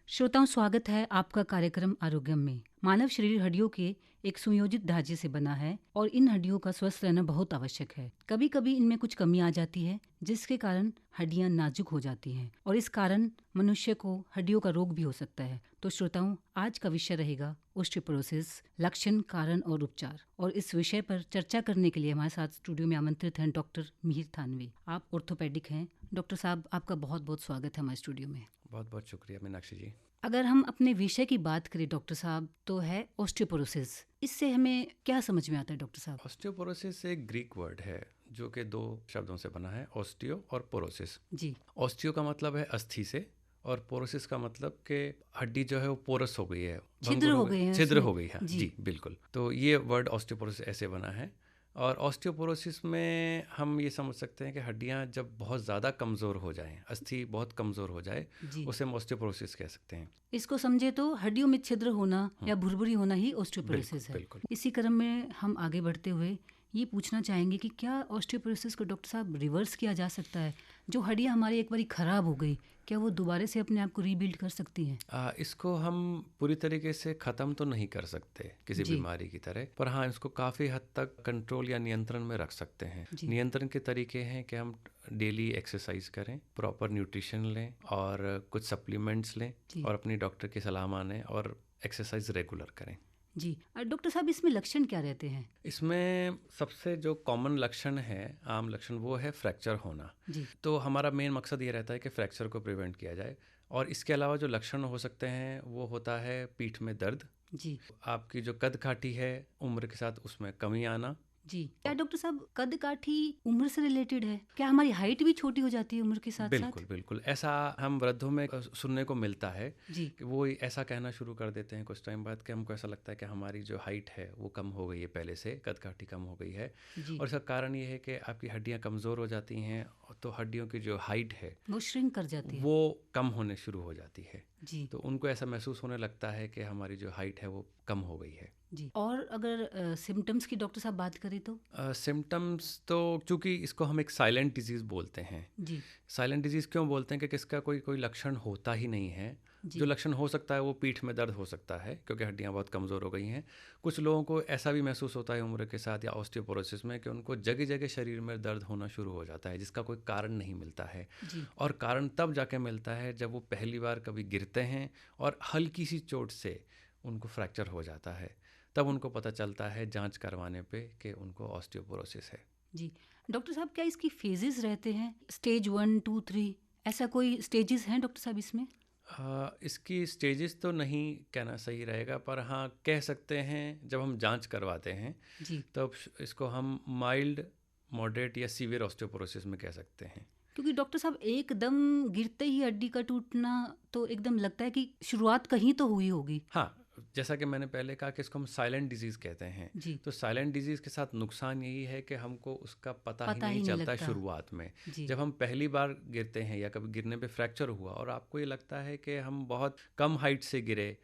श्रोताओं, स्वागत है आपका कार्यक्रम आरोग्यम में। मानव शरीर हड्डियों के एक सुयोजित ढांचे से बना है और इन हड्डियों का स्वस्थ रहना बहुत आवश्यक है। कभी कभी इनमें कुछ कमी आ जाती है जिसके कारण हड्डियां नाजुक हो जाती हैं और इस कारण मनुष्य को हड्डियों का रोग भी हो सकता है। तो श्रोताओं, आज का विषय रहेगा ओस्टियोपोरोसिस, लक्षण, कारण और उपचार। और इस विषय पर चर्चा करने के लिए हमारे साथ स्टूडियो में आमंत्रित हैं डॉक्टर मिहिर थानवी। आप ऑर्थोपेडिक हैं। डॉक्टर साहब, आपका बहुत बहुत स्वागत है हमारे स्टूडियो में। बहुत बहुत शुक्रिया मीनाक्षी जी। अगर हम अपने विषय की बात करें डॉक्टर साहब, तो है ओस्टियोपोरोसिस। इससे हमें क्या समझ में आता है डॉक्टर साहब? ऑस्टियोपोरोसिस एक ग्रीक वर्ड है जो कि दो शब्दों से बना है, ऑस्टियो और पोरोसिस। जी। ऑस्टियो का मतलब है अस्थि से, और पोरोसिस का मतलब कि हड्डी जो है वो पोरस हो गई है, छिद्र भंगुर हो हो गई, गए हैं छिद्र उसमें। हो गई है। जी। जी बिल्कुल। तो ये वर्ड ऑस्टियोपोरोसिस ऐसे बना है। और ऑस्टियोपोरोसिस में हम ये समझ सकते हैं कि हड्डियां जब बहुत ज़्यादा कमज़ोर हो जाएं, अस्थि बहुत कमज़ोर हो जाए, जी। उसे हम ऑस्टियोपोरोसिस कह सकते हैं। इसको समझे तो हड्डियों में छिद्र होना या भुरभुरी होना ही बिल्कुल ओस्टियोपोरोसिस है। बिल्कुल। इसी क्रम में हम आगे बढ़ते हुए ये पूछना चाहेंगे कि क्या ऑस्टियोपोरोसिस को डॉक्टर साहब रिवर्स किया जा सकता है? जो हड्डियां हमारी एक बारी खराब हो गई, क्या वो दोबारा से अपने आप को रीबिल्ड कर सकती हैं? इसको हम पूरी तरीके से ख़त्म तो नहीं कर सकते किसी जी। बीमारी की तरह, पर हाँ इसको काफ़ी हद तक कंट्रोल या नियंत्रण में रख सकते हैं। जी। नियंत्रण के तरीके हैं कि हम डेली एक्सरसाइज करें, प्रॉपर न्यूट्रिशन लें और कुछ सप्लीमेंट्स लें, जी। और अपनी डॉक्टर की सलाह मानें और एक्सरसाइज रेगुलर करें। जी। डॉक्टर साहब, इसमें लक्षण क्या रहते हैं? इसमें सबसे जो कॉमन लक्षण है, आम लक्षण, वो है फ्रैक्चर होना। जी। तो हमारा मेन मकसद ये रहता है कि फ्रैक्चर को प्रिवेंट किया जाए। और इसके अलावा जो लक्षण हो सकते हैं वो होता है पीठ में दर्द, जी। आपकी जो कद काठी है उम्र के साथ उसमें कमी आना। जी। क्या डॉक्टर साहब कद काठी उम्र से रिलेटेड है? क्या हमारी हाइट भी छोटी हो जाती है उम्र के साथ बिल्कुल साथ? बिल्कुल, ऐसा हम वृद्धों में सुनने को मिलता है जी। कि वो ऐसा कहना शुरू कर देते हैं कुछ टाइम बाद कि हमको ऐसा लगता है कि हमारी जो हाइट है वो कम हो गई है, पहले से कद काठी कम हो गई है। जी। और इसका कारण ये है कि आपकी हड्डियां कमज़ोर हो जाती हैं, तो हड्डियों की जो हाइट है वो श्रिंक कर जाती है। वो कम होने शुरू हो जाती है। जी। तो उनको ऐसा महसूस होने लगता है कि हमारी जो हाइट है वो कम हो गई है। जी। और अगर सिम्टम्स की डॉक्टर साहब बात करें तो? सिम्टम्स तो चूँकि इसको हम एक साइलेंट डिजीज़ बोलते हैं। जी। साइलेंट डिजीज़ क्यों बोलते हैं? कि इसका कोई कोई लक्षण होता ही नहीं है। जी। जो लक्षण हो सकता है वो पीठ में दर्द हो सकता है क्योंकि हड्डियां बहुत कमज़ोर हो गई हैं। कुछ लोगों को ऐसा भी महसूस होता है उम्र के साथ या ऑस्टियोपोरोसिस में कि उनको जगह जगह शरीर में दर्द होना शुरू हो जाता है जिसका कोई कारण नहीं मिलता है। जी। और कारण तब जाके मिलता है जब वो पहली बार कभी गिरते हैं और हल्की सी चोट से उनको फ्रैक्चर हो जाता है, तब उनको पता चलता है जांच करवाने पे कि उनको ऑस्टियोपोरोसिस है। जी। डॉक्टर साहब, क्या इसकी फेजेस रहते हैं? स्टेज 1, 2, 3, ऐसा कोई स्टेजेस हैं डॉक्टर साहब इसमें? इसकी स्टेजेस तो नहीं कहना सही रहेगा, पर हाँ कह सकते हैं जब हम जांच करवाते हैं जी। तब इसको हम माइल्ड, मॉडरेट या सीवियर ऑस्टियोपोरोसिस में कह सकते हैं। क्योंकि डॉक्टर साहब एकदम गिरते ही हड्डी का टूटना तो एकदम लगता है कि शुरुआत कहीं तो हुई होगी। हाँ, जैसा कि मैंने पहले कहा कि इसको हम साइलेंट डिजीज़ कहते हैं। जी। तो साइलेंट डिजीज़ के साथ नुकसान यही है कि हमको उसका पता ही पता नहीं ही नहीं चलता लगता। शुरुआत में। जी। जब हम पहली बार गिरते हैं या कभी गिरने पे फ्रैक्चर हुआ और आपको ये लगता है कि हम बहुत कम हाइट से गिरे,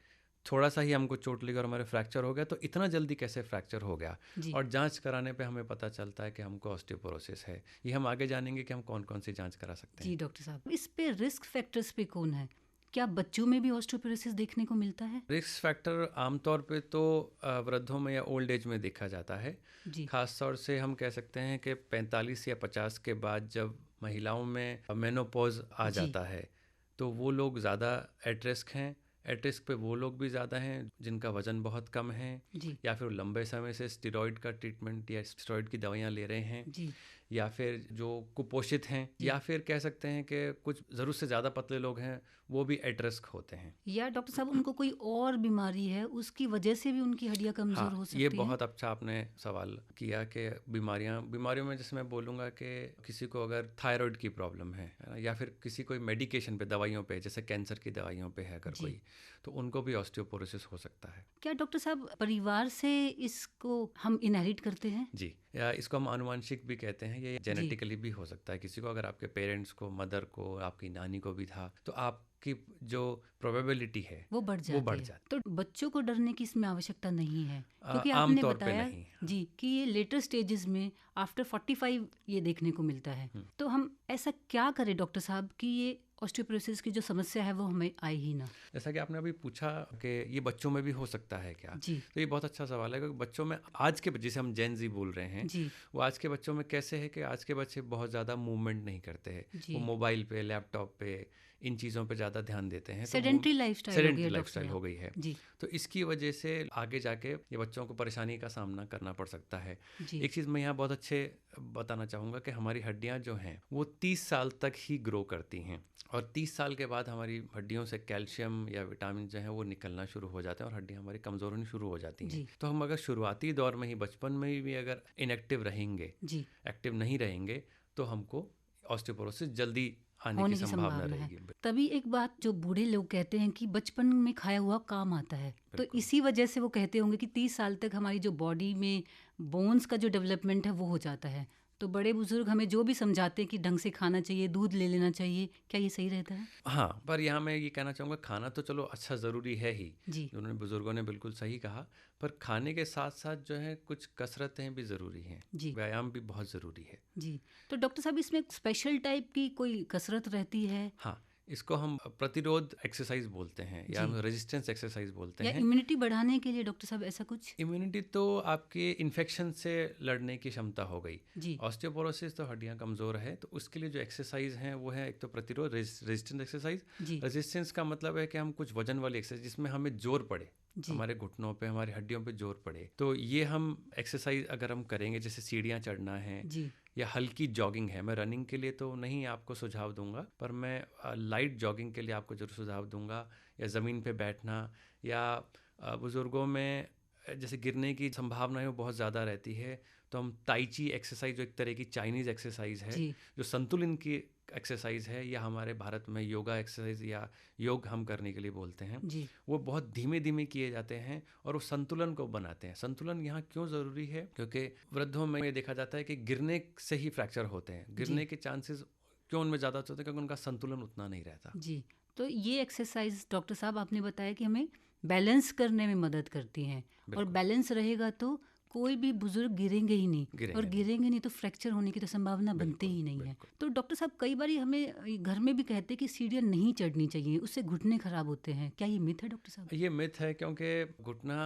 थोड़ा सा ही हमको चोट लगी और हमारे फ्रैक्चर हो गया, तो इतना जल्दी कैसे फ्रैक्चर हो गया? जी। और जांच कराने पे हमें पता चलता है कि हमको ऑस्टियोपोरोसिस है। ये हम आगे जानेंगे कि हम कौन कौन सी जांच करा सकते जी। हैं। डॉक्टर साहब, इस पे रिस्क फैक्टर्स पे कौन है? क्या बच्चों में भी ऑस्टियोपोरोसिस देखने को मिलता है? रिस्क फैक्टर आमतौर पे तो वृद्धों में या ओल्ड एज में देखा जाता है। जी। खास तौर से हम कह सकते हैं कि 45 या 50 के बाद जब महिलाओं में मेनोपॉज आ जी। जाता है तो वो लोग ज़्यादा एट रिस्क हैं। एट रिस्क पे वो लोग भी ज़्यादा हैं जिनका वज़न बहुत कम है, जी। या फिर लंबे समय से स्टेरॉइड का ट्रीटमेंट या स्टेरॉइड की दवाइयाँ ले रहे हैं, जी। या फिर जो कुपोषित हैं, जी। या फिर कह सकते हैं कि कुछ ज़रूरत से ज़्यादा पतले लोग हैं, वो भी एट रिस्क होते हैं। या डॉक्टर साहब उनको कोई और बीमारी है, उसकी वजह से भी उनकी हड्डियां कमजोर हाँ, हो ये सकती हैं? बहुत अच्छा आपने सवाल किया कि बीमारियों में जैसे मैं बोलूँगा कि किसी को अगर थायराइड की प्रॉब्लम है ना, या फिर किसी कोई मेडिकेशन पे, दवाइयों पे, जैसे कैंसर की दवाइयों पे है अगर जी। कोई, तो उनको भी ऑस्टियोपोरोसिस हो सकता है। क्या डॉक्टर साहब परिवार से इसको हम इनहेरिट करते हैं? जी, या इसको हम आनुवांशिक भी कहते हैं। ये जी। जेनेटिकली भी हो सकता है। किसी को, अगर आपके पेरेंट्स को, मदर को, आपकी नानी को भी था, तो आपकी जो प्रोबेबिलिटी है वो बढ़ वो जाती बढ़ है। जाती तो बच्चों को डरने की इसमें आवश्यकता नहीं है, क्योंकि आम आपने तौर पे बताया नहीं। जी कि ये लेटर स्टेजेस में आफ्टर 45 ये देखने को मिलता है। तो हम ऐसा क्या करें डॉक्टर साहब कि ये ऑस्टियोपोरोसिस की जो समस्या है वो हमें आए ही ना। जैसा कि आपने अभी पूछा कि ये बच्चों में भी हो सकता है क्या, जी तो ये बहुत अच्छा सवाल है, क्योंकि बच्चों में आज के, जिसे हम जेन जी बोल रहे हैं, जी वो आज के बच्चों में कैसे है कि आज के बच्चे बहुत ज़्यादा मूवमेंट नहीं करते हैं। जी। वो मोबाइल पे, लैपटॉप पे, इन चीज़ों पे ज़्यादा ध्यान देते हैं, तो सेडेंट्री लाइफस्टाइल हो गया सेडेंटरी डॉक्टर लाइफस्टाइल हो साहब। गई है। जी तो इसकी वजह से आगे जाके ये बच्चों को परेशानी का सामना करना पड़ सकता है। जी एक चीज़ मैं यहाँ बहुत अच्छे बताना चाहूँगा कि हमारी हड्डियाँ जो हैं वो 30 साल तक ही ग्रो करती हैं, और 30 साल के बाद हमारी हड्डियों से कैल्शियम या विटामिन जो है वो निकलना शुरू हो जाते हैं और हड्डियाँ हमारी कमज़ोर होनी शुरू हो जाती हैं। जी तो हम अगर शुरुआती दौर में ही, बचपन में भी अगर इनएक्टिव रहेंगे, जी एक्टिव नहीं रहेंगे, तो हमको ऑस्टियोपोरोसिस जल्दी आने की होने की संभावना संभावना है। रहेगी। तभी एक बात जो बूढ़े लोग कहते हैं कि बचपन में खाया हुआ काम आता है, तो बिल्कुल। इसी वजह से वो कहते होंगे कि 30 साल तक हमारी जो बॉडी में बोन्स का जो डेवलपमेंट है वो हो जाता है। तो बड़े बुजुर्ग हमें जो भी समझाते हैं कि ढंग से खाना चाहिए, दूध ले लेना चाहिए, क्या ये सही रहता है? हाँ, पर यहाँ मैं ये कहना चाहूँगा, खाना तो चलो अच्छा ज़रूरी है ही, जी उन्होंने, बुज़ुर्गों ने बिल्कुल सही कहा, पर खाने के साथ साथ जो है कुछ कसरतें भी ज़रूरी हैं, जी व्यायाम भी बहुत ज़रूरी है। जी। तो डॉक्टर साहब इसमें स्पेशल टाइप की कोई कसरत रहती है हाँ, इसको हम प्रतिरोध एक्सरसाइज बोलते हैं, या जी, हम रेजिस्टेंस एक्सरसाइज बोलते या हैं। इम्यूनिटी बढ़ाने के लिए डॉक्टर साहब ऐसा कुछ? इम्यूनिटी तो आपके इन्फेक्शन से लड़ने की क्षमता हो गई। जी ऑस्टियोपोरोसिस तो हड्डियाँ कमज़ोर है, तो उसके लिए जो एक्सरसाइज हैं वो है, एक तो प्रतिरोध, रेजिस्टेंस एक्सरसाइज। जी रेजिस्टेंस का मतलब है कि हम कुछ वजन वाली एक्सरसाइज जिसमें हमें जोर पड़े, जी हमारे घुटनों पे, हमारी हड्डियों पे जोर पड़े, तो ये हम एक्सरसाइज अगर हम करेंगे, जैसे सीढ़ियाँ चढ़ना है जी या हल्की जॉगिंग है, मैं रनिंग के लिए तो नहीं आपको सुझाव दूंगा, पर मैं लाइट जॉगिंग के लिए आपको जरूर सुझाव दूंगा, या ज़मीन पे बैठना, या बुज़ुर्गों में जैसे गिरने की संभावना वो बहुत ज़्यादा रहती है, तो हम ताई ची एक्सरसाइज, जो एक तरह की चाइनीज़ एक्सरसाइज है, जी जो संतुलन की एक्सरसाइज है, या हमारे भारत में योगा एक्सरसाइज या योग हम करने के लिए बोलते हैं, जी वो बहुत धीमे धीमे किए जाते हैं और वो संतुलन को बनाते हैं। संतुलन यहाँ क्यों ज़रूरी है, क्योंकि वृद्धों में ये देखा जाता है कि गिरने से ही फ्रैक्चर होते हैं, गिरने जी के चांसेस क्यों उनमें ज़्यादा होते हैं, क्योंकि उनका संतुलन उतना नहीं रहता। जी। तो ये एक्सरसाइज डॉक्टर साहब आपने बताया कि हमें बैलेंस करने में मदद करती हैं, और बिल्कुल, बैलेंस रहेगा तो कोई भी बुजुर्ग गिरेंगे ही नहीं, और गिरेंगे नहीं। गिरेंगे नहीं तो फ्रैक्चर होने की तो संभावना बनती बिल्कुल ही नहीं है। बिल्कुल। तो डॉक्टर साहब कई बार हमें घर में भी कहते हैं कि सीढ़ियाँ नहीं चढ़नी चाहिए, उससे घुटने खराब होते हैं, क्या ये मिथ है डॉक्टर साहब? ये मिथ है, क्योंकि घुटना,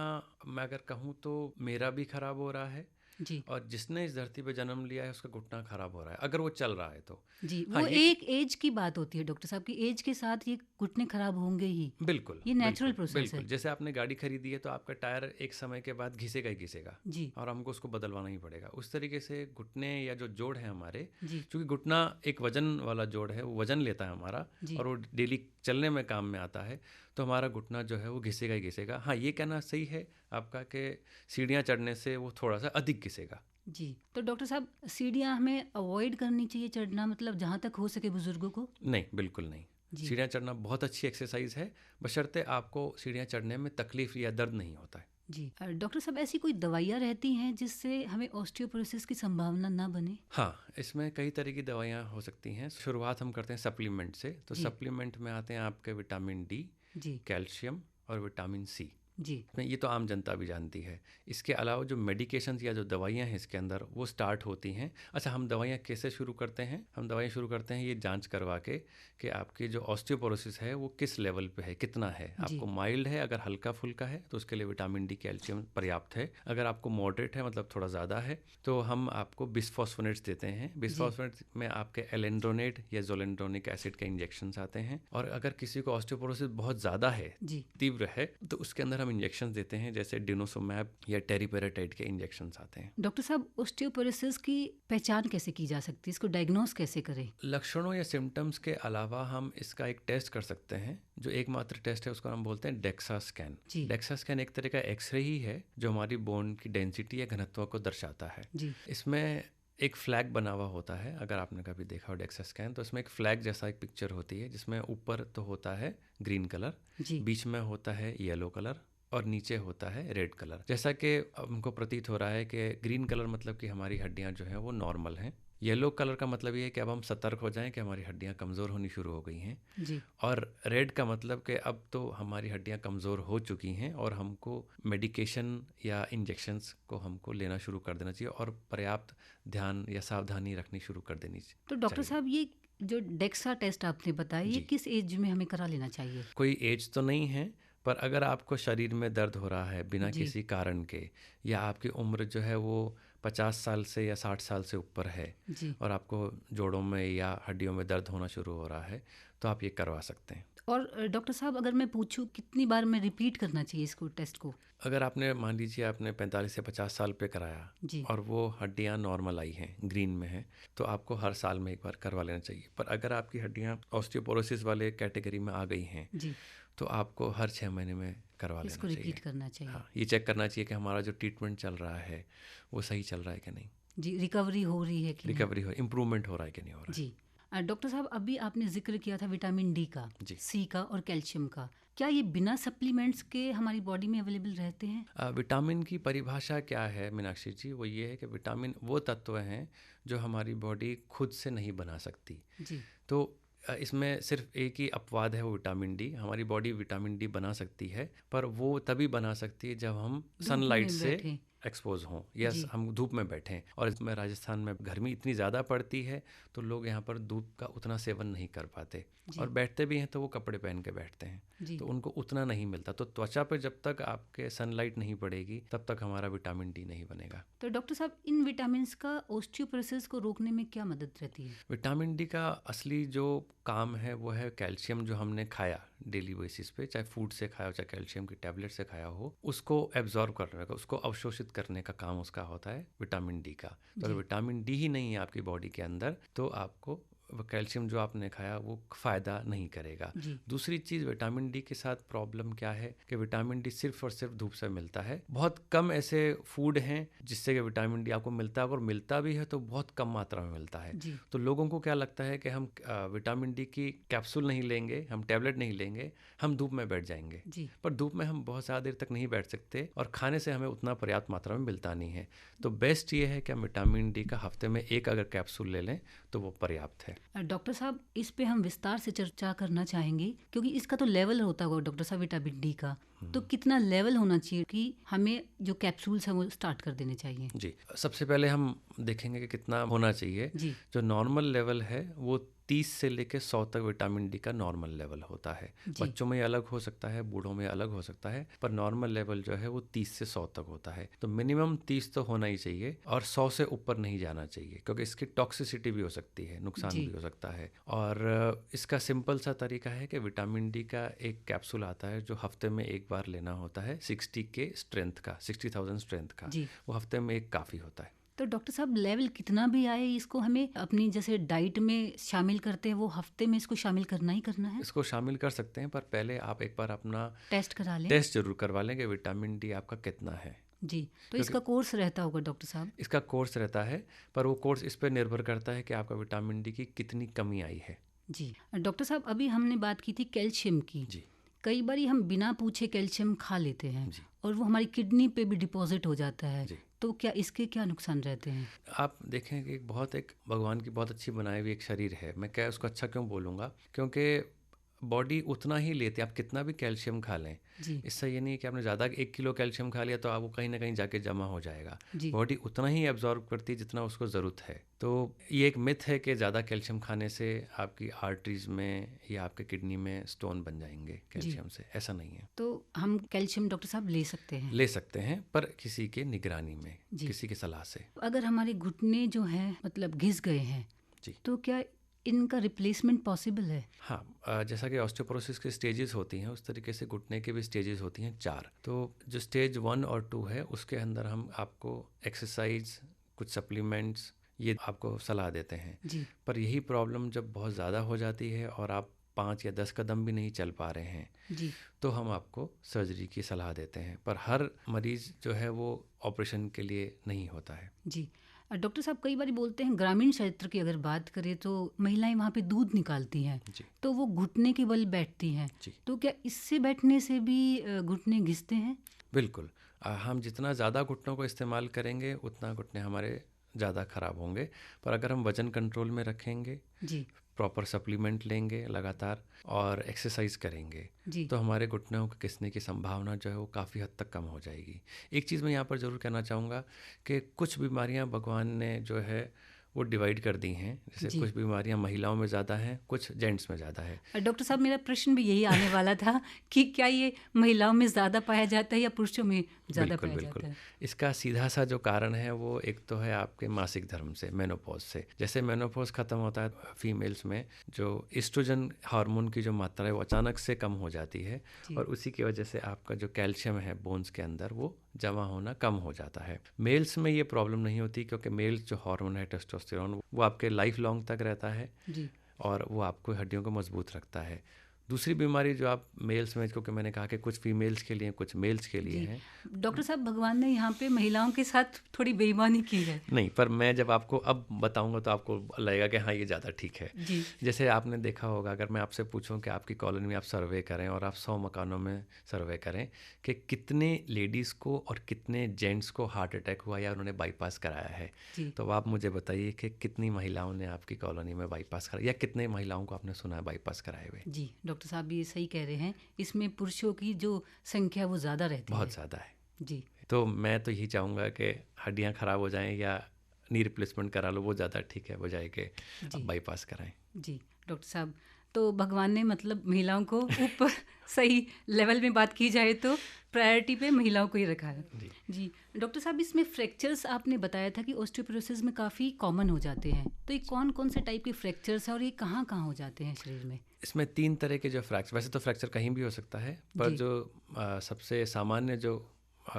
मैं अगर कहूँ तो मेरा भी खराब हो रहा है, जी और जिसने इस धरती पे जन्म लिया है उसका घुटना खराब हो रहा है, अगर वो चल रहा है तो। जी। हाँ, वो ये एक एज की बात होती है डॉक्टर साहब की, एज के साथ ये घुटने खराब होंगे ही, बिल्कुल ये नेचुरल बिल्कुल प्रोसेस बिल्कुल। है। जैसे आपने गाड़ी खरीदी है तो आपका टायर एक समय के बाद घिसेगा ही घिसेगा, जी और हमको उसको बदलवाना ही पड़ेगा। उस तरीके से घुटने या जो जोड़ है हमारे, जी क्योंकि घुटना एक वजन वाला जोड़ है, वो वजन लेता है हमारा, जी और वो डेली चलने में काम में आता है, तो हमारा घुटना जो है वो घिसेगा ही घिसेगा। हाँ, ये कहना सही है आपका कि सीढ़ियाँ चढ़ने से वो थोड़ा सा अधिक घिसेगा। जी। तो डॉक्टर साहब सीढ़ियाँ हमें अवॉइड करनी चाहिए चढ़ना, मतलब जहाँ तक हो सके बुजुर्गों को? नहीं, बिल्कुल नहीं। जी सीढ़ियाँ चढ़ना बहुत अच्छी एक्सरसाइज है, बशर्ते आपको सीढ़ियाँ चढ़ने में तकलीफ या दर्द नहीं होता है। जी। डॉक्टर साहब ऐसी कोई दवाइयाँ रहती हैं जिससे हमें ऑस्टियोपोरोसिस की संभावना ना बने? हाँ, इसमें कई तरह की दवाइयाँ हो सकती हैं। शुरुआत हम करते हैं सप्लीमेंट से, तो जी सप्लीमेंट में आते हैं आपके विटामिन डी, जी कैल्शियम और विटामिन सी। जी ये तो आम जनता भी जानती है। इसके अलावा जो मेडिकेशंस या जो दवाइयाँ हैं इसके अंदर, वो स्टार्ट होती हैं। अच्छा, हम दवाइयाँ कैसे शुरू करते हैं? हम दवाइयाँ शुरू करते हैं ये जांच करवा के कि आपकी जो ऑस्टियोपोरोसिस है वो किस लेवल पे है, कितना है। जी आपको माइल्ड है, अगर हल्का फुल्का है तो उसके लिए विटामिन डी, कैल्शियम पर्याप्त है। अगर आपको मॉडरेट है, मतलब थोड़ा ज़्यादा है, तो हम आपको बिस्फॉस्फोनेट्स देते हैं। जी बिस्फॉस्फोनेट्स में आपके एलेंड्रोनेट या जोलेंड्रोनिक एसिड के इंजेक्शंस आते हैं। और अगर किसी को ऑस्टियोपोरोसिस बहुत ज़्यादा है, जी तीव्र है, तो उसके अंदर हम इंजेक्शन देते हैं, जैसे डिनोसोमैब या टेरीपेराटाइड के इंजेक्शंस आते हैं। डॉक्टर साहब ऑस्टियोपोरोसिस की पहचान कैसे की जा सकती है, इसको डायग्नोस कैसे करें? लक्षणों या सिम्टम्स के अलावा हम इसका एक टेस्ट कर सकते हैं, जो एकमात्र टेस्ट है उसको हम बोलते हैं डेक्सा स्कैन। जी डेक्सा स्कैन एक तरह का एक्सरे ही है जो हमारी बोन की डेंसिटी या घनत्व को दर्शाता है। जी इसमें एक फ्लैग बना हुआ होता है, अगर आपने कभी देखा हो डेक्सा स्कैन, तो इसमें एक फ्लैग जैसा एक पिक्चर होती है, जिसमें ऊपर तो होता है ग्रीन कलर, जी बीच में होता है येलो कलर, और नीचे होता है रेड कलर। जैसा कि हमको प्रतीत हो रहा है कि ग्रीन कलर मतलब कि हमारी हड्डियां जो हैं वो नॉर्मल हैं, येलो कलर का मतलब ये है कि अब हम सतर्क हो जाएं कि हमारी हड्डियां कमज़ोर होनी शुरू हो गई हैं। जी। और रेड का मतलब कि अब तो हमारी हड्डियां कमज़ोर हो चुकी हैं और हमको मेडिकेशन या इंजेक्शंस को हमको लेना शुरू कर देना चाहिए और पर्याप्त ध्यान या सावधानी रखनी शुरू कर देनी तो डॉक्टर चाहिए। साहब, ये जो डेक्सा टेस्ट आपने बताया, ये जी, किस एज में हमें करा लेना चाहिए? कोई एज तो नहीं है, पर अगर आपको शरीर में दर्द हो रहा है बिना जी। किसी कारण के, या आपकी उम्र जो है वो 50 साल से या 60 साल से ऊपर है जी। और आपको जोड़ों में या हड्डियों में दर्द होना शुरू हो रहा है, तो आप ये करवा सकते हैं। और डॉक्टर साहब, अगर मैं पूछूं कितनी बार मैं रिपीट करना चाहिए इसको, टेस्ट को? अगर आपने मान लीजिए आपने 45 से 50 साल पे कराया जी। और वो हड्डियां नॉर्मल आई हैं, ग्रीन में हैं, तो आपको हर साल में एक बार करवा लेना चाहिए। पर अगर आपकी हड्डियां ऑस्टियोपोरोसिस वाले कैटेगरी में आ गई हैं, जी। तो आपको हर 6 महीने में करवा लेना इसको चाहिए। रिपीट करना चाहिए। हाँ, ये चेक करना चाहिए कि हमारा जो ट्रीटमेंट चल रहा है वो सही चल रहा है कि नहीं, जी, रिकवरी हो रही है कि नहीं? रिकवरी हो, इम्प्रूवमेंट हो रहा है कि नहीं हो रहा जी। डॉक्टर साहब, अभी आपने जिक्र किया था विटामिन डी का, है। जी। सी का और कैल्शियम का। क्या ये बिना सप्लीमेंट्स के हमारी बॉडी में अवेलेबल रहते हैं? विटामिन की परिभाषा क्या है मीनाक्षी जी? वो ये है कि विटामिन वो तत्व हैं जो हमारी बॉडी खुद से नहीं बना सकती। जी। तो इसमें सिर्फ एक ही अपवाद है, वो विटामिन डी। हमारी बॉडी विटामिन डी बना सकती है, पर वो तभी बना सकती है जब हम धूप सनलाइट में से बैठे। एक्सपोज हों, या जी। हम धूप में बैठें। और इसमें राजस्थान में गर्मी इतनी ज़्यादा पड़ती है तो लोग यहाँ पर धूप का उतना सेवन नहीं कर पाते, जी। और बैठते भी हैं तो वो कपड़े पहन के बैठते हैं, जी। तो उनको उतना नहीं मिलता। तो त्वचा पे जब तक आपके सनलाइट नहीं पड़ेगी तब तक हमारा विटामिन डी नहीं बनेगा। तो डॉक्टर साहब, इन विटामिन्स का ओस्टियोपोरोसिस को रोकने में क्या मदद रहती है? विटामिन डी का असली जो काम है वो है कैल्शियम, जो हमने खाया डेली बेसिस पे, चाहे फूड से खाया हो चाहे कैल्शियम की टैबलेट से खाया हो, उसको एब्जॉर्ब करने का, उसको अवशोषित करने का काम उसका होता है विटामिन डी का। तो अगर जी। विटामिन डी ही नहीं है आपकी बॉडी के अंदर तो आपको वो कैल्शियम जो आपने खाया वो फ़ायदा नहीं करेगा। जी। दूसरी चीज़, विटामिन डी के साथ प्रॉब्लम क्या है कि विटामिन डी सिर्फ और सिर्फ धूप से मिलता है। बहुत कम ऐसे फूड हैं जिससे कि विटामिन डी आपको मिलता है, अगर मिलता भी है तो बहुत कम मात्रा में मिलता है। जी। तो लोगों को क्या लगता है कि हम विटामिन डी की कैप्सूल नहीं लेंगे, हम टैबलेट नहीं लेंगे, हम धूप में बैठ जाएंगे। जी। पर धूप में हम बहुत ज़्यादा देर तक नहीं बैठ सकते और खाने से हमें उतना पर्याप्त मात्रा में मिलता नहीं है। तो बेस्ट ये है कि हम विटामिन डी का हफ्ते में एक अगर कैप्सूल ले लें तो वो पर्याप्त है। डॉक्टर साहब, इस पे हम विस्तार से चर्चा करना चाहेंगे, क्योंकि इसका तो लेवल होता होगा डॉक्टर साहब विटामिन डी का। तो कितना लेवल होना चाहिए कि हमें जो कैप्सूल्स हैं वो स्टार्ट कर देने चाहिए? जी, सबसे पहले हम देखेंगे कि कितना होना चाहिए। जी। जो नॉर्मल लेवल है वो 30 से लेकर 100 तक विटामिन डी का नॉर्मल लेवल होता है। जी। बच्चों में अलग हो सकता है, बूढ़ों में अलग हो सकता है, पर नॉर्मल लेवल जो है वो 30 से 100 तक होता है। तो मिनिमम 30 तो होना ही चाहिए और 100 से ऊपर नहीं जाना चाहिए, क्योंकि इसकी टॉक्सिसिटी भी हो सकती है, नुकसान जी। भी हो सकता है। और इसका सिंपल सा तरीका है कि विटामिन डी का एक कैप्सूल आता है जो हफ्ते में एक बार लेना होता है, 60 के स्ट्रेंथ का, 60,000 स्ट्रेंथ का। जी। वो हफ्ते में एक काफ़ी होता है। तो डॉक्टर साहब, लेवल कितना भी आए, इसको हमें अपनी जैसे डाइट में शामिल करते हैं, वो हफ्ते में इसको शामिल करना ही करना है? इसको शामिल कर सकते हैं, पर पहले आप एक बार अपना टेस्ट करा लें। टेस्ट जरूर करवा लें कि विटामिन डी आपका कितना है। जी। तो इसका कोर्स रहता होगा डॉक्टर साहब? इसका कोर्स रहता है, पर वो कोर्स इस पर निर्भर करता है कि आपका विटामिन डी की कितनी कमी आई है। जी। डॉक्टर साहब, अभी हमने बात की थी कैल्शियम की। जी। कई बार हम बिना पूछे कैल्शियम खा लेते हैं जी। और वो हमारी किडनी पे भी डिपॉजिट हो जाता है। जी। तो क्या इसके क्या नुकसान रहते हैं? आप देखें कि एक भगवान की बहुत अच्छी बनाई हुई एक शरीर है। मैं क्या उसको अच्छा क्यों बोलूँगा, क्योंकि बॉडी उतना ही लेती है, आप कितना भी कैल्शियम खा लें। जी। इससे ये नहीं है कि आपने ज़्यादा 1 किलो कैल्शियम खा लिया तो आप वो कहीं ना कहीं जाके जमा हो जाएगा। जी। बॉडी उतना ही एब्जॉर्ब करती है जितना उसको ज़रूरत है। तो ये एक मिथ है कि ज़्यादा कैल्शियम खाने से आपकी आर्टरीज में या आपके किडनी में स्टोन बन जाएंगे कैल्शियम से। ऐसा नहीं है। तो हम कैल्शियम डॉक्टर साहब ले सकते हैं? ले सकते हैं, पर किसी के निगरानी में, जी। किसी की सलाह से। अगर हमारे घुटने जो हैं मतलब घिस गए हैं, जी। तो क्या इनका रिप्लेसमेंट पॉसिबल है? हाँ, जैसा कि ऑस्टियोपोरोसिस के स्टेजेस होती हैं उस तरीके से घुटने के भी स्टेजेस होती हैं 4। तो जो स्टेज 1 और 2 है उसके अंदर हम आपको एक्सरसाइज, कुछ सप्लीमेंट्स, ये आपको सलाह देते हैं। जी। पर यही प्रॉब्लम जब बहुत ज़्यादा हो जाती है और आप 5 या 10 कदम भी नहीं चल पा रहे हैं, जी। तो हम आपको सर्जरी की सलाह देते हैं। पर हर मरीज़ जो है वो ऑपरेशन के लिए नहीं होता है। जी। डॉक्टर साहब, कई बार बोलते हैं ग्रामीण क्षेत्र की अगर बात करें तो महिलाएं वहाँ पे दूध निकालती हैं। जी। तो वो घुटने के बल बैठती हैं। जी। तो क्या इससे बैठने से भी घुटने घिसते हैं? बिल्कुल। हम जितना ज़्यादा घुटनों को इस्तेमाल करेंगे उतना घुटने हमारे ज़्यादा खराब होंगे। पर अगर हम वज़न कंट्रोल में रखेंगे, जी प्रॉपर सप्लीमेंट लेंगे लगातार और एक्सरसाइज करेंगे, जी तो हमारे घुटनों को घिसने की संभावना जो है वो काफ़ी हद तक कम हो जाएगी। एक चीज़ मैं यहाँ पर ज़रूर कहना चाहूँगा कि कुछ बीमारियाँ भगवान ने जो है वो डिवाइड कर दी हैं। जैसे जी। कुछ बीमारियाँ महिलाओं में ज़्यादा हैं, कुछ जेंट्स में ज़्यादा है। डॉक्टर साहब, मेरा प्रश्न भी यही आने वाला था कि क्या ये महिलाओं में ज़्यादा पाया जाता है या पुरुषों में ज़्यादा बिल्कुल, पाया बिल्कुल। जाता है? इसका सीधा सा जो कारण है वो एक तो है आपके मासिक धर्म से, मेनोपॉज़ से। जैसे मेनोपॉज़ ख़त्म होता है फीमेल्स में, जो एस्ट्रोजन हार्मोन की जो मात्रा है वो अचानक से कम हो जाती है जी और उसी की वजह से आपका जो कैल्शियम है बोन्स के अंदर वो जमा होना कम हो जाता है। मेल्स में ये प्रॉब्लम नहीं होती क्योंकि मेल्स जो हार्मोन है टेस्टोस्टेरोन वो आपके लाइफ लॉन्ग तक रहता है जी और वो आपको हड्डियों को मजबूत रखता है। दूसरी बीमारी जो आप मेल्स में, क्योंकि मैंने कहा कि कुछ फीमेल्स के लिए कुछ मेल्स के लिए जी। हैं। डॉक्टर साहब, भगवान ने यहाँ पे महिलाओं के साथ थोड़ी बेईमानी की है। नहीं, पर मैं जब आपको अब बताऊंगा तो आपको लगेगा कि हाँ ये ज़्यादा ठीक है। जी जैसे आपने देखा होगा, अगर मैं आपसे पूछूं कि आपकी कॉलोनी में आप सर्वे करें और आप 100 मकानों में सर्वे करें कि कितने लेडीज़ को और कितने जेंट्स को हार्ट अटैक हुआ या उन्होंने बाईपास कराया है, जी तो आप मुझे बताइए कि कितनी महिलाओं ने आपकी कॉलोनी में बाईपास कराया या कितने महिलाओं को आपने सुना है बाईपास कराए हुए? जी। डॉक्टर साहब भी ये सही कह रहे हैं, इसमें पुरुषों की जो संख्या वो ज़्यादा रहती बहुत है। ज़्यादा है। जी तो मैं तो यही चाहूँगा कि हड्डियाँ ख़राब हो जाएं या नी रिप्लेसमेंट करा लो, वो ज़्यादा ठीक है, बजाय कि आप जी बाईपास कराएं। जी। डॉक्टर साहब, तो भगवान ने मतलब महिलाओं को ऊपर सही लेवल में बात की जाए तो प्रायोरिटी पे महिलाओं को ही रखा है। जी। जी। डॉक्टर साहब, इसमें फ्रैक्चर्स आपने बताया था कि ऑस्टियोपोरोसिस में काफ़ी कॉमन हो जाते हैं, तो ये कौन कौन से टाइप के फ्रैक्चर्स हैं और ये कहाँ कहाँ हो जाते हैं शरीर में? इसमें 3 तरह के जो फ्रैक्चर, वैसे तो फ्रैक्चर कहीं भी हो सकता है, पर जी जो सबसे सामान्य जो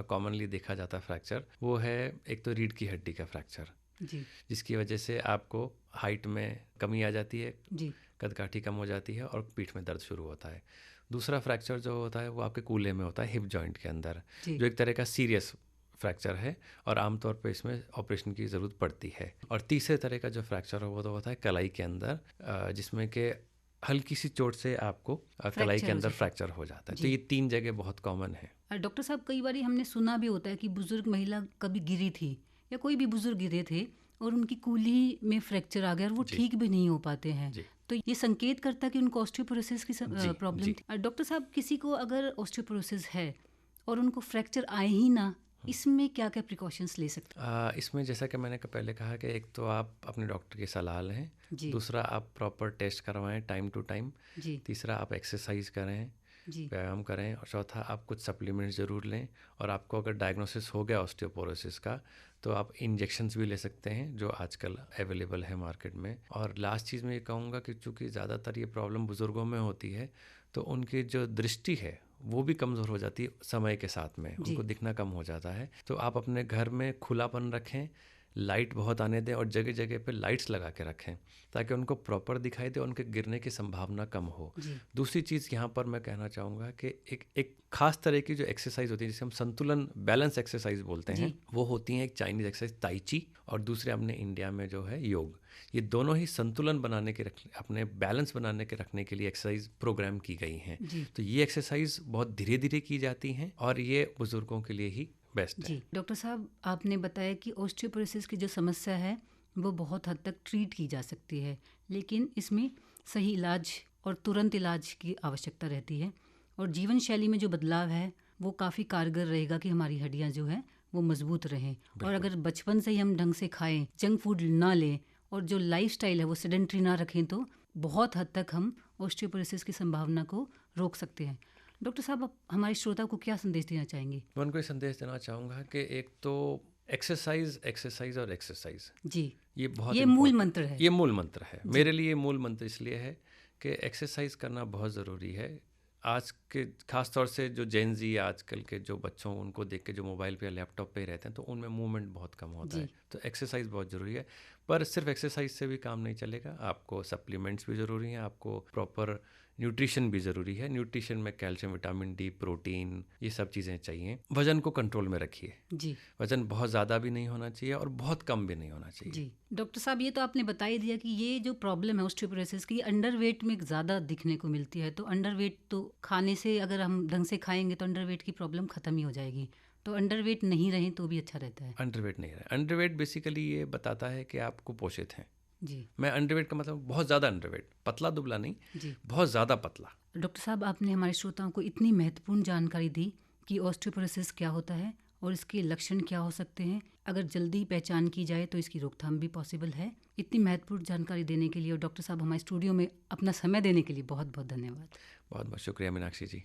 कॉमनली देखा जाता है फ्रैक्चर, वो है एक तो रीढ़ की हड्डी का फ्रैक्चर, जी जिसकी वजह से आपको हाइट में कमी आ जाती है, जी कदकाठी कम हो जाती है और पीठ में दर्द शुरू होता है। दूसरा फ्रैक्चर जो होता है वो आपके कूल्हे में होता है, हिप जॉइंट के अंदर, जी जो एक तरह का सीरियस फ्रैक्चर है और आमतौर पर इसमें ऑपरेशन की ज़रूरत पड़ती है। और तीसरे तरह का जो फ्रैक्चर है वो तो होता है कलाई के अंदर, जिसमें कि हल्की सी चोट से आपको कलाई फ्रैक्चर के हो अंदर जाता फ्रैक्चर हो जाता है। तो जी। ये 3 जगह बहुत कॉमन है। डॉक्टर साहब, कई बार हमने सुना भी होता है कि बुजुर्ग महिला कभी गिरी थी या कोई भी बुजुर्ग गिरे थे और उनकी कूल्ही में फ्रैक्चर आ गया और वो जी ठीक भी नहीं हो पाते हैं, जी तो ये संकेत करता है कि उनको ऑस्टियोपोरोसिस की जी प्रॉब्लम जी। थी। डॉक्टर साहब, किसी को अगर ऑस्टियोपोरोसिस है और उनको फ्रैक्चर आए ही ना, इसमें क्या क्या प्रिकॉशंस ले सकते इसमें जैसा कि मैंने पहले कहा कि एक तो आप अपने डॉक्टर की सलाह लें, हैं? जी दूसरा आप प्रॉपर टेस्ट करवाएं टाइम टू टाइम, जी तीसरा आप एक्सरसाइज करें, जी व्यायाम करें, और चौथा आप कुछ सप्लीमेंट्स ज़रूर लें। और आपको अगर डायग्नोसिस हो गया ऑस्टियोपोरोसिस का तो आप इंजेक्शंस भी ले सकते हैं जो आजकल अवेलेबल है मार्केट में। और लास्ट चीज़ मैं ये कहूँगा कि चूँकि ज़्यादातर ये प्रॉब्लम बुज़ुर्गों में होती है तो उनकी जो दृष्टि है वो भी कमज़ोर हो जाती है समय के साथ में, जी उनको दिखना कम हो जाता है। तो आप अपने घर में खुलापन रखें, लाइट बहुत आने दें और जगह जगह पे लाइट्स लगा के रखें ताकि उनको प्रॉपर दिखाई दे और उनके गिरने की संभावना कम हो। जी दूसरी चीज़ यहाँ पर मैं कहना चाहूँगा कि एक खास तरह की जो एक्सरसाइज होती है जिसे हम संतुलन बैलेंस एक्सरसाइज बोलते हैं, जी वो होती हैं एक चाइनीज़ एक्सरसाइज ताई ची और दूसरे हमने इंडिया में जो है योग। ये दोनों ही संतुलन बनाने के अपने बैलेंस बनाने के रखने के लिए एक्सरसाइज प्रोग्राम की गई हैं। जी तो ये एक्सरसाइज बहुत धीरे धीरे की जाती हैं और ये बुज़ुर्गों के लिए ही बेस्ट है। जी। डॉक्टर साहब, आपने बताया कि ऑस्टियोपोरोसिस की जो समस्या है वो बहुत हद तक ट्रीट की जा सकती है, लेकिन इसमें सही इलाज और तुरंत इलाज की आवश्यकता रहती है और जीवन शैली में जो बदलाव है वो काफ़ी कारगर रहेगा कि हमारी हड्डियां जो हैं वो मजबूत रहें। और बिल्कुल। अगर बचपन से ही हम ढंग से खाएं, जंक फूड ना लें और जो लाइफस्टाइल है वो सेडेंट्री ना रखें तो बहुत हद तक हम ऑस्टियोपोरोसिस की संभावना को रोक सकते हैं। डॉक्टर साहब, आप हमारे श्रोता को क्या संदेश देना चाहेंगे? मैं उनको ये संदेश देना चाहूँगा कि एक तो एक्सरसाइज एक्सरसाइज और एक्सरसाइज, जी, ये बहुत ये मूल इम्पोर्टेंट, मंत्र है। ये मूल मंत्र है जी मेरे लिए। मूल मंत्र इसलिए है कि एक्सरसाइज करना बहुत ज़रूरी है। आज के खास तौर से जो जेन जी आजकल के जो बच्चों उनको देख के जो मोबाइल पे या लैपटॉप पे ही रहते हैं तो उनमें मूवमेंट बहुत कम होता जी है। तो एक्सरसाइज बहुत ज़रूरी है, पर सिर्फ एक्सरसाइज से भी काम नहीं चलेगा। आपको सप्लीमेंट्स भी ज़रूरी हैं, आपको प्रॉपर न्यूट्रिशन भी ज़रूरी है। न्यूट्रिशन में कैल्शियम, विटामिन डी, प्रोटीन, ये सब चीज़ें चाहिए। वज़न को कंट्रोल में रखिए, जी वज़न बहुत ज़्यादा भी नहीं होना चाहिए और बहुत कम भी नहीं होना चाहिए। जी। डॉक्टर साहब, ये तो आपने बता ही दिया कि ये जो प्रॉब्लम है ऑस्टियोपोरोसिस की अंडरवेट में ज़्यादा दिखने को मिलती है, तो अंडरवेट तो खाने से, अगर हम ढंग से खाएंगे तो अंडरवेट की प्रॉब्लम ख़त्म ही हो जाएगी। तो अंडरवेट नहीं रहें तो भी अच्छा रहता है। अंडरवेट नहीं रहे। अंडरवेट बेसिकली ये बताता है कि आप कुपोषित हैं। जी मैं अंडरवेट का मतलब बहुत ज़्यादा अंडरवेट, पतला दुबला नहीं, जी। बहुत ज़्यादा पतला। डॉक्टर साहब, आपने हमारे श्रोताओं को इतनी महत्वपूर्ण जानकारी दी कि ऑस्टियोपोरोसिस क्या होता है और इसके लक्षण क्या हो सकते हैं। अगर जल्दी पहचान की जाए तो इसकी रोकथाम भी पॉसिबल है। इतनी महत्वपूर्ण जानकारी देने के लिए और डॉक्टर साहब हमारे स्टूडियो में अपना समय देने के लिए बहुत बहुत धन्यवाद। बहुत बहुत शुक्रिया मीनाक्षी जी।